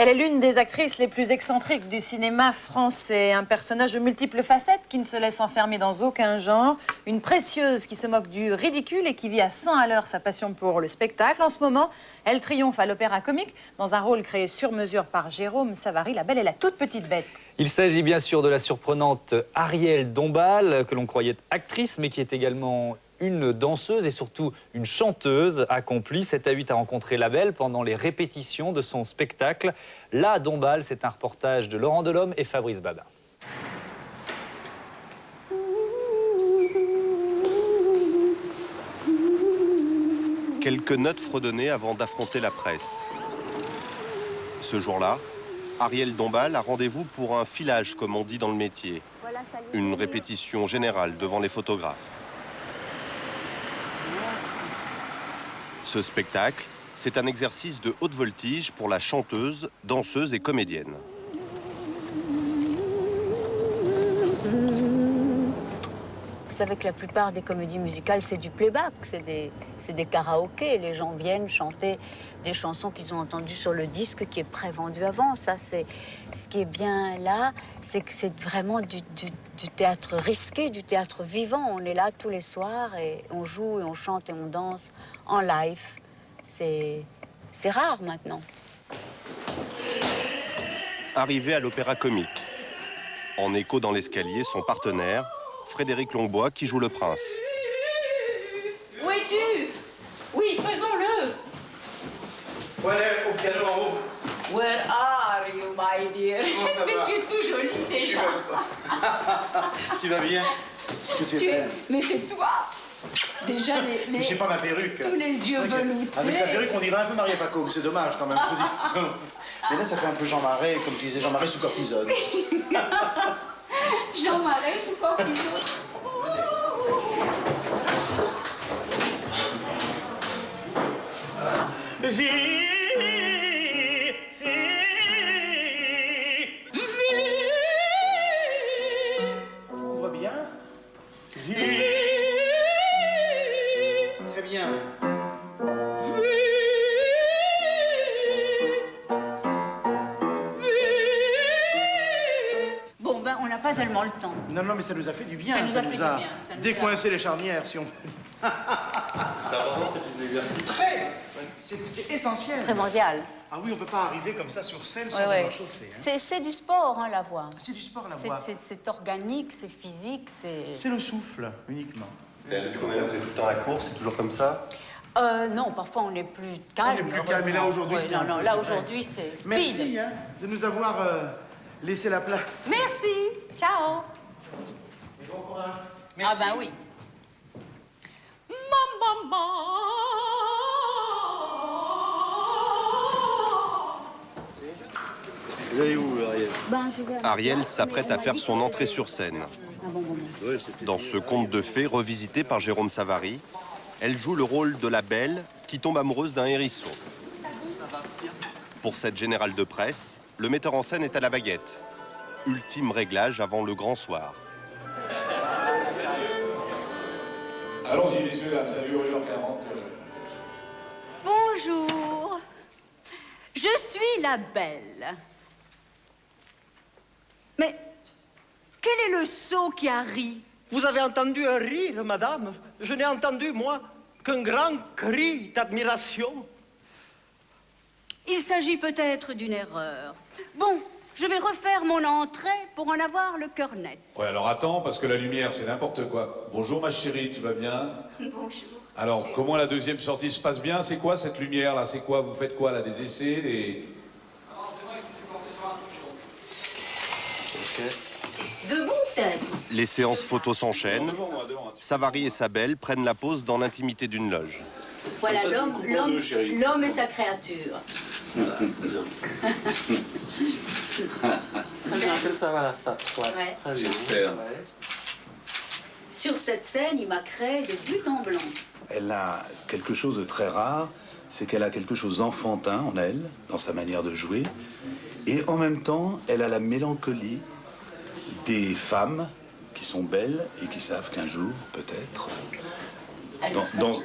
Elle est l'une des actrices les plus excentriques du cinéma français. Un personnage de multiples facettes qui ne se laisse enfermer dans aucun genre. Une précieuse qui se moque du ridicule et qui vit à 100 à l'heure sa passion pour le spectacle. En ce moment, elle triomphe à l'Opéra Comique dans un rôle créé sur mesure par Jérôme Savary, La Belle et la Toute Petite Bête. Il s'agit bien sûr de la surprenante Ariel Dombal, que l'on croyait actrice, mais qui est également une danseuse et surtout une chanteuse accomplie. 7 à 8 a rencontré La Belle pendant les répétitions de son spectacle. La Dombal, c'est un reportage de Laurent Delhomme et Fabrice Babin. Quelques notes fredonnées avant d'affronter la presse. Ce jour-là, Ariel Dombal a rendez-vous pour un filage, comme on dit dans le métier. Une répétition générale devant les photographes. Ce spectacle, c'est un exercice de haute voltige pour la chanteuse, danseuse et comédienne. Vous savez que la plupart des comédies musicales, c'est du playback, c'est des karaokés. Les gens viennent chanter des chansons qu'ils ont entendues sur le disque qui est prévendu avant. Ça, c'est ce qui est bien là, c'est que c'est vraiment du théâtre risqué, du théâtre vivant. On est là tous les soirs et on joue et on chante et on danse en live. C'est rare maintenant. Arrivé à l'Opéra Comique. En écho dans l'escalier, son partenaire, Frédéric Longbois, qui joue le prince. Où es-tu? Oui, faisons-le. Voilà, au piano en haut. Where are you, my dear? Comment ça Mais va? tu es tout jolie déjà. Tu vas bien? Que tu es belle. Mais c'est toi. Déjà Mais j'ai pas ma perruque. tous les yeux veloutés. Avec la perruque, on dirait un peu Maria Pacôme. C'est dommage quand même. Mais là, ça fait un peu Jean Marais, comme tu disais, Jean Marais sous cortisone. Jean Marais sous cortisone. Ouvre bien. Très bien. Bon, ben, on n'a pas tellement le temps. Non, non, mais ça nous a fait du bien. Ça nous a fait du bien, ça nous décoincé les charnières, si on... C'est important ces petits exercices. Très. C'est essentiel. Primordial. Ah oui, on peut pas arriver comme ça sur scène sans Ouais, ouais. avoir chauffé. Hein. C'est du sport, hein, la voix. C'est du sport, la voix. C'est organique, c'est physique, c'est... C'est le souffle, uniquement. Et depuis combien de temps vous êtes tout le temps à la course? C'est toujours comme ça? Non, parfois on est plus calme. On est plus calme, mais là aujourd'hui, ouais, c'est non, un non, peu, là c'est aujourd'hui c'est speed. Merci hein, de nous avoir laissé la place. Merci. Ciao. Et bon courage. Ah ben oui. Vous allez où, Ariel? Ben, je vais... Ariel s'apprête à faire son entrée sur scène. Un bon moment. Dans ce conte de fées revisité par Jérôme Savary, elle joue le rôle de la Belle qui tombe amoureuse d'un hérisson. Pour cette générale de presse, le metteur en scène est à la baguette. Ultime réglage avant le grand soir. Allons-y, messieurs, dames, ça dure 1h40. Bonjour. Je suis la Belle. Mais quel est le sot qui a ri? Vous avez entendu un rire, madame? Je n'ai entendu, moi, qu'un grand cri d'admiration. Il s'agit peut-être d'une erreur. Bon, je vais refaire mon entrée pour en avoir le cœur net. Ouais, alors attends, parce que la lumière, c'est n'importe quoi. Bonjour, ma chérie, tu vas bien? Bonjour. Alors, comment la deuxième sortie se passe bien? C'est quoi cette lumière-là? C'est quoi? Vous faites quoi, là? Des essais, des... Non, c'est vrai que je suis porté sur un toucher. De bouteille. Les séances photos s'enchaînent. Savary et sa Belle prennent la pause dans l'intimité d'une loge. Voilà, Comme ça, tu me coupes en deux, chérie. l'homme et sa créature. Ça, voilà, ça. Ouais. Très bien. J'espère. Ouais. Sur cette scène, il m'a créé de but en blanc. Elle a quelque chose de très rare, c'est qu'elle a quelque chose d'enfantin en elle, dans sa manière de jouer, et en même temps, elle a la mélancolie des femmes qui sont belles et qui savent qu'un jour, peut-être,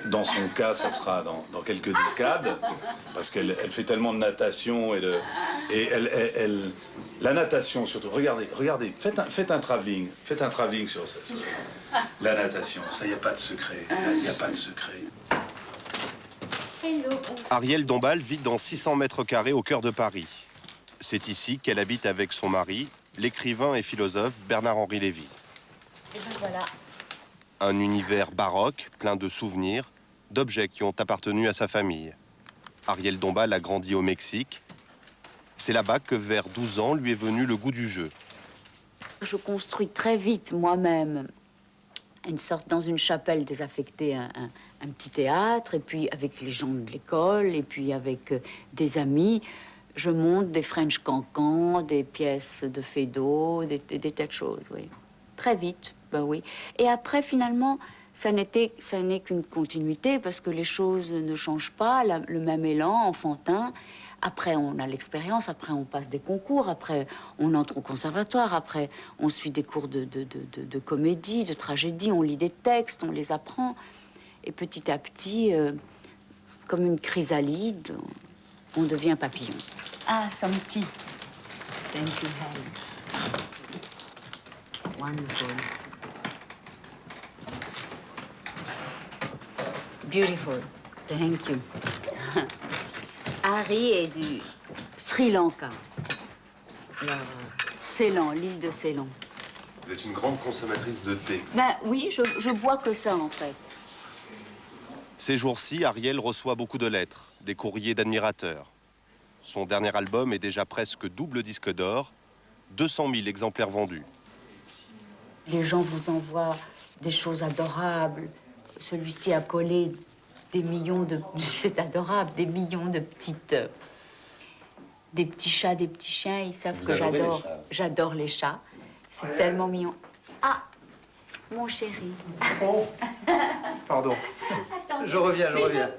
Dans son cas, ça sera dans quelques décades, parce qu'elle fait tellement de natation la natation surtout. Regardez, faites un travelling sur ça. La natation, ça, il n'y a pas de secret. Il n'y a pas de secret. Arielle Dombal vit dans 600 mètres carrés au cœur de Paris. C'est ici qu'elle habite avec son mari, l'écrivain et philosophe Bernard-Henri Lévy. Et ben voilà. Un univers baroque, plein de souvenirs, d'objets qui ont appartenu à sa famille. Arielle Dombal a grandi au Mexique. C'est là-bas que vers 12 ans lui est venu le goût du jeu. Je construis très vite moi-même une sorte, dans une chapelle désaffectée, un petit théâtre, et puis avec les gens de l'école, et puis avec des amis, je monte des French cancans, des pièces de Feydeau, des tas de choses, oui. Très vite, ben oui. Et après, finalement, ça n'est qu'une continuité, parce que les choses ne changent pas, le même élan enfantin. Après, on a l'expérience, après, on passe des concours, après, on entre au conservatoire, après, on suit des cours de comédie, de tragédie, on lit des textes, on les apprend. Et petit à petit, comme une chrysalide, on devient papillon. Ah, some tea. Thank you, Helen. Wonderful. Beautiful. Thank you. Harry est du Sri Lanka. Alors, Ceylan, l'île de Ceylan. Vous êtes une grande consommatrice de thé. Ben oui, je bois que ça, en fait. Ces jours-ci, Arielle reçoit beaucoup de lettres, des courriers d'admirateurs. Son dernier album est déjà presque double disque d'or, 200 000 exemplaires vendus. Les gens vous envoient des choses adorables. Celui-ci a collé des millions de... C'est adorable, des millions de petites... des petits chats, des petits chiens. Ils savent que j'adore. J'adore les chats. C'est tellement mignon. Ah, mon chéri. Oh, pardon. Attends, Je reviens.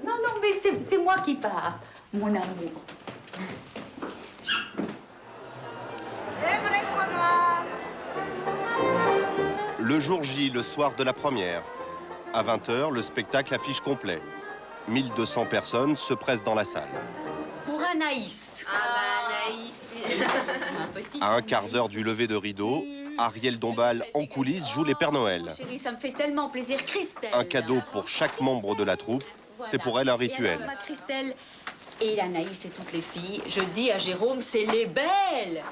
Non, mais c'est moi qui pars, mon amour. Le jour J, le soir de la première. À 20h, le spectacle affiche complet. 1200 personnes se pressent dans la salle. Pour Anaïs. À un quart d'heure du lever de rideau, Arielle Dombal, en coulisses, joue les Pères Noël. Chérie, ça me fait tellement plaisir. Christelle. Un cadeau pour chaque membre de la troupe. Voilà. C'est pour elle un Et rituel. alors, ma Christelle et Anaïs et toutes les filles, je dis à Jérôme, c'est les belles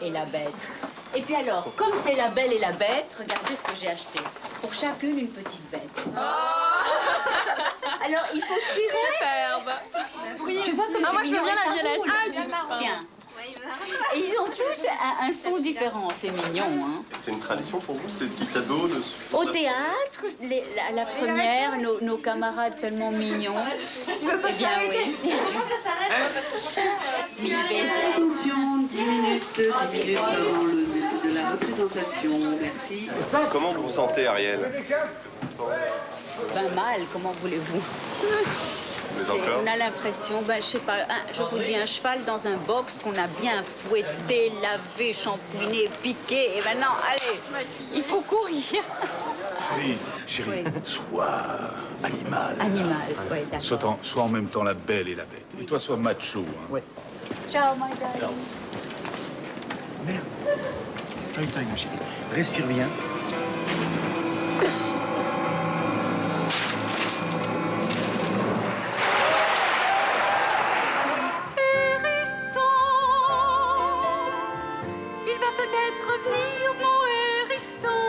et la bête. Et puis alors, comme c'est la belle et la bête, regardez ce que j'ai acheté. Pour chacune, une petite bête. Oh. Alors, il faut tirer. Superbe. Tu vois comme c'est moi, je veux mignon, bien et la ça violette. roule. Tiens. Et ils ont tous un son différent, c'est mignon, hein. C'est une tradition pour vous, ces petits cadeaux de... Au théâtre, la première, nos camarades tellement mignons. Eh bien, oui. Attention, 10 minutes avant le début de la représentation. Merci. Comment vous vous sentez, Arielle? Ben mal, comment voulez-vous? On a l'impression, ben, je sais pas, je vous dis, un cheval dans un box qu'on a bien fouetté, lavé, shampouiné, piqué, et maintenant, allez, il faut courir. Chérie, Oui. sois animal. Animal, oui, d'accord. Sois en même temps la belle et la bête. Et toi, sois macho. Hein. Ouais. Ciao, my darling. Merde. Taille, mon chéri. Respire bien. Il va peut-être revenir, mon hérisson.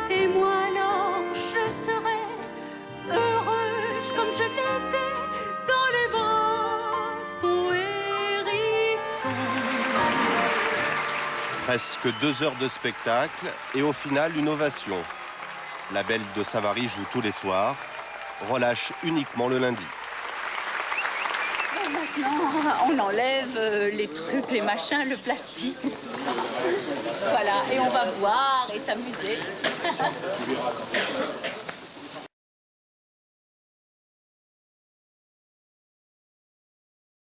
Et moi alors, je serai heureuse comme je l'étais dans les bras de mon hérisson. Presque 2 heures de spectacle et au final une ovation. La Belle de Savary joue tous les soirs, relâche uniquement le lundi. Maintenant, on enlève les trucs, les machins, le plastique. Voilà, et on va boire et s'amuser.